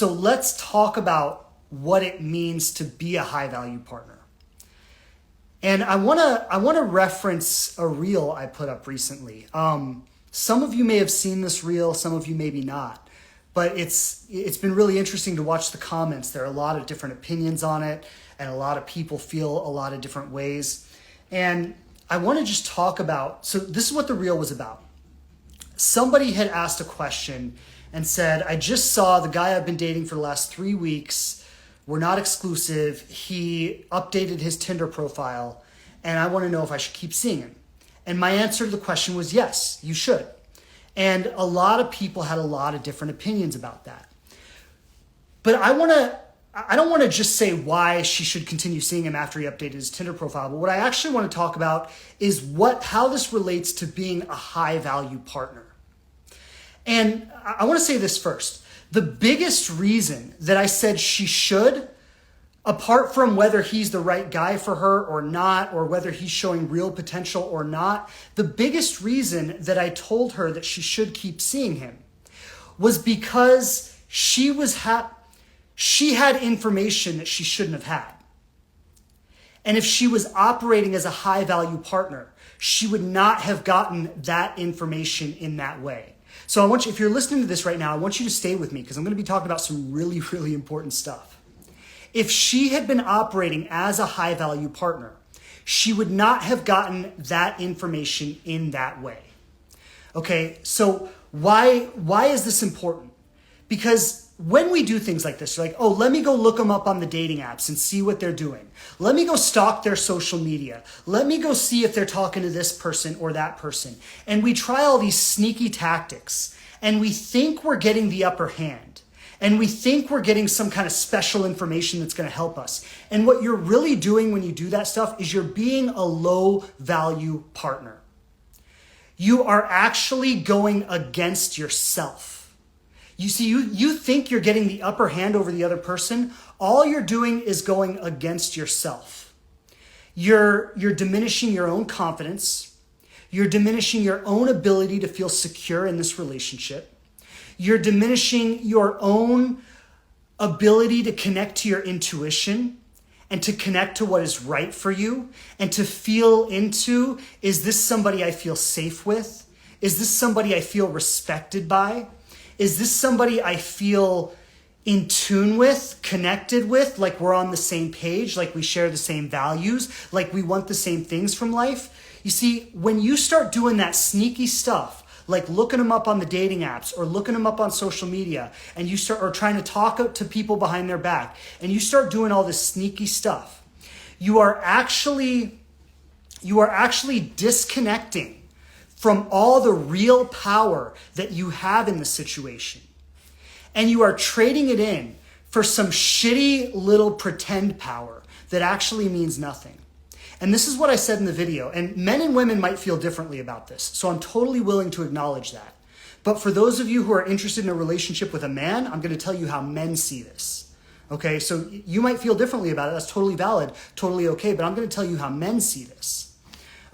So let's talk about what it means to be a high value partner. And I wanna reference a reel I put up recently. Some of you may have seen this reel, some of you maybe not. But it's been really interesting to watch the comments. There are a lot of different opinions on it, and a lot of people feel a lot of different ways. And I want to just talk about, so this is what the reel was about. Somebody had asked a question and said, I just saw the guy I've been dating for the last 3 weeks. We're not exclusive. He updated his Tinder profile, and I want to know if I should keep seeing him. And my answer to the question was yes, you should. And a lot of people had a lot of different opinions about that. But I don't want to just say why she should continue seeing him after he updated his Tinder profile. But what I actually want to talk about is how this relates to being a high value partner. And I want to say this first. The biggest reason that I said she should, apart from whether he's the right guy for her or not, or whether he's showing real potential or not, the biggest reason that I told her that she should keep seeing him was because she had information that she shouldn't have had. And if she was operating as a high value partner, she would not have gotten that information in that way. So I want you, if you're listening to this right now, I want you to stay with me because I'm going to be talking about some really, really important stuff. If she had been operating as a high value partner, she would not have gotten that information in that way. Okay, so why is this important? Because when we do things like this, you're like, oh, let me go look them up on the dating apps and see what they're doing. Let me go stalk their social media. Let me go see if they're talking to this person or that person. And we try all these sneaky tactics and we think we're getting the upper hand. And we think we're getting some kind of special information that's going to help us. And what you're really doing when you do that stuff is you're being a low value partner. You are actually going against yourself. You see, you think you're getting the upper hand over the other person. All you're doing is going against yourself. You're diminishing your own confidence. You're diminishing your own ability to feel secure in this relationship. You're diminishing your own ability to connect to your intuition and to connect to what is right for you and to feel into, is this somebody I feel safe with? Is this somebody I feel respected by? Is this somebody I feel in tune with, connected with, like we're on the same page, like we share the same values, like we want the same things from life? You see, when you start doing that sneaky stuff, like looking them up on the dating apps or looking them up on social media, and you start, or trying to talk to people behind their back, and you start doing all this sneaky stuff, you are actually disconnecting from all the real power that you have in the situation. And you are trading it in for some shitty little pretend power that actually means nothing. And this is what I said in the video, and men and women might feel differently about this, so I'm totally willing to acknowledge that. But for those of you who are interested in a relationship with a man, I'm going to tell you how men see this. Okay, so you might feel differently about it. That's totally valid, totally okay, but I'm going to tell you how men see this.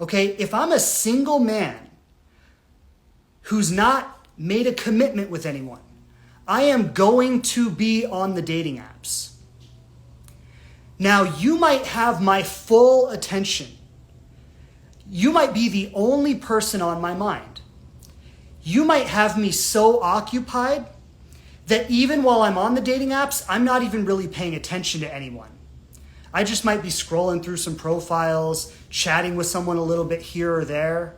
Okay, if I'm a single man who's not made a commitment with anyone, I am going to be on the dating apps. Now, you might have my full attention. You might be the only person on my mind. You might have me so occupied that even while I'm on the dating apps, I'm not even really paying attention to anyone. I just might be scrolling through some profiles, chatting with someone a little bit here or there.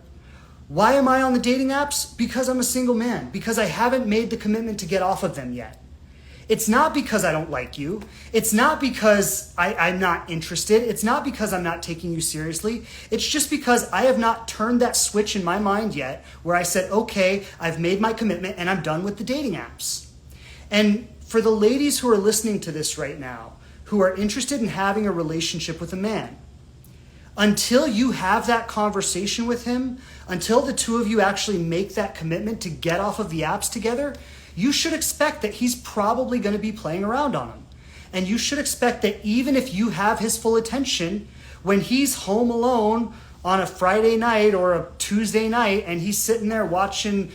Why am I on the dating apps? Because I'm a single man, because I haven't made the commitment to get off of them yet. It's not because I don't like you. It's not because I'm not interested. It's not because I'm not taking you seriously. It's just because I have not turned that switch in my mind yet where I said, okay, I've made my commitment and I'm done with the dating apps. And for the ladies who are listening to this right now, who are interested in having a relationship with a man, until you have that conversation with him, until the two of you actually make that commitment to get off of the apps together, you should expect that he's probably going to be playing around on them. And you should expect that even if you have his full attention, when he's home alone on a Friday night or a Tuesday night and he's sitting there watching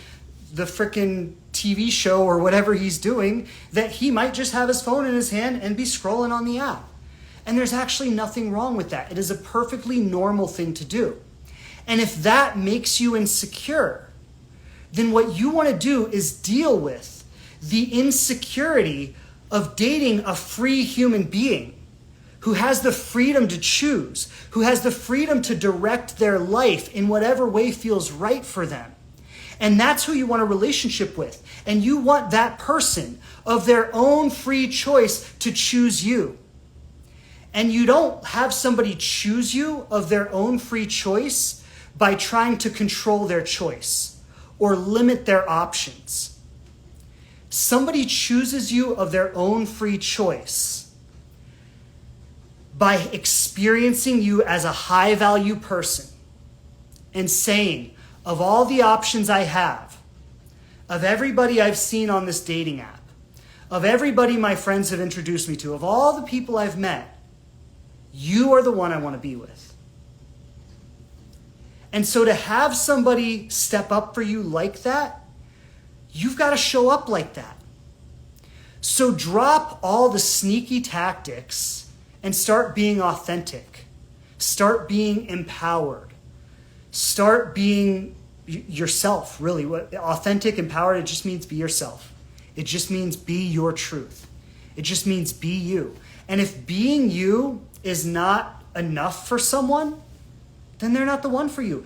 the frickin' TV show or whatever he's doing, that he might just have his phone in his hand and be scrolling on the app. And there's actually nothing wrong with that. It is a perfectly normal thing to do. And if that makes you insecure, then what you want to do is deal with the insecurity of dating a free human being who has the freedom to choose, who has the freedom to direct their life in whatever way feels right for them. And that's who you want a relationship with. And you want that person of their own free choice to choose you. And you don't have somebody choose you of their own free choice by trying to control their choice or limit their options. Somebody chooses you of their own free choice by experiencing you as a high-value person and saying, of all the options I have, of everybody I've seen on this dating app, of everybody my friends have introduced me to, of all the people I've met, you are the one I want to be with. And so to have somebody step up for you like that, you've got to show up like that. So drop all the sneaky tactics and start being authentic. Start being empowered. Start being yourself, really. Authentic, empowered, it just means be yourself. It just means be your truth. It just means be you. And if being you is not enough for someone, then they're not the one for you.